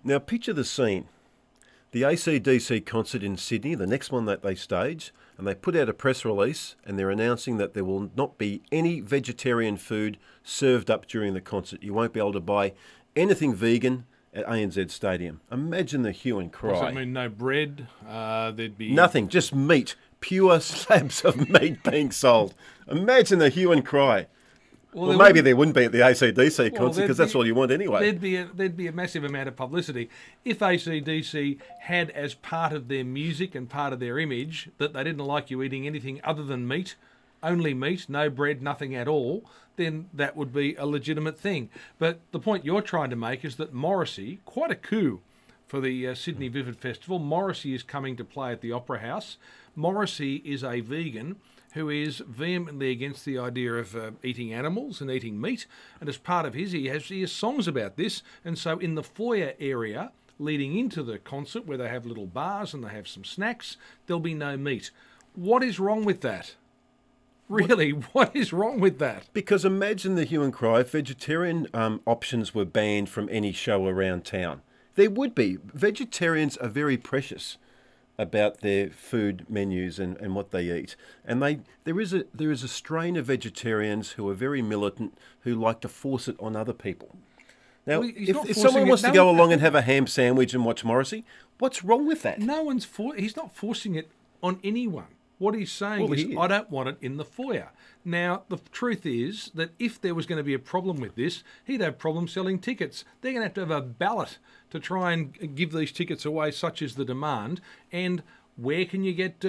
Now, picture the scene. The ACDC concert in Sydney, the next one that they stage, and they put out a press release and they're announcing that there will not be any vegetarian food served up during the concert. You won't be able to buy anything vegan at ANZ Stadium. Imagine the hue and cry. Does that mean no bread? There'd be Nothing, just meat. Pure slabs of meat being sold. Imagine the hue and cry. Well, maybe there wouldn't be at the ACDC concert because that's all you want anyway. There'd be a massive amount of publicity if ACDC had as part of their music and part of their image that they didn't like you eating anything other than meat, only meat, no bread, nothing at all, then that would be a legitimate thing. But the point you're trying to make is that Morrissey, quite a coup for the Sydney Vivid Festival, Morrissey is coming to play at the Opera House. Morrissey is a vegan who is vehemently against the idea of eating animals and eating meat. And as part of he has songs about this. And so in the foyer area leading into the concert where they have little bars and they have some snacks, there'll be no meat. What is wrong with that? Really, what is wrong with that? Because imagine the hue and cry if vegetarian options were banned from any show around town. There would be. Vegetarians are very precious about their food menus and what they eat. And there is a strain of vegetarians who are very militant, who like to force it on other people. Now, Well, if someone wants to go along and have a ham sandwich and watch Morrissey, what's wrong with that? He's not forcing it on anyone. What he's saying is, I don't want it in the foyer. Now, the truth is that if there was going to be a problem with this, he'd have problems selling tickets. They're going to have a ballot to try and give these tickets away, such is the demand. And where can you get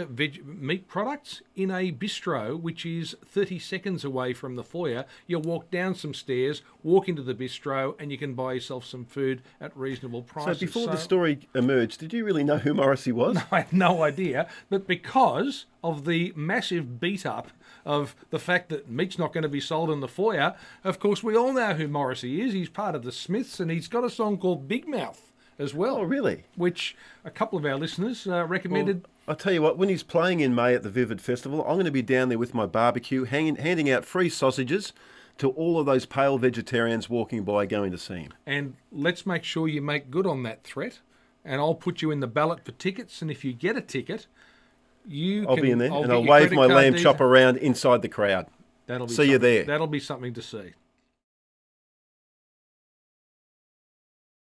meat products? In a bistro, which is 30 seconds away from the foyer. You walk down some stairs, walk into the bistro, and you can buy yourself some food at reasonable prices. So before the story emerged, did you really know who Morrissey was? No, I had no idea. But because of the massive beat-up of the fact that meat's not going to be sold in the foyer, of course, we all know who Morrissey is. He's part of the Smiths, and he's got a song called Big Mouth as well. Oh, really? Which a couple of our listeners recommended. Well, I'll tell you what, when he's playing in May at the Vivid Festival, I'm going to be down there with my barbecue, handing out free sausages to all of those pale vegetarians walking by going to see him. And let's make sure you make good on that threat. And I'll put you in the ballot for tickets. And if you get a ticket, I'll be in there, and I'll wave my lamb chop around inside the crowd. See you there. That'll be something to see.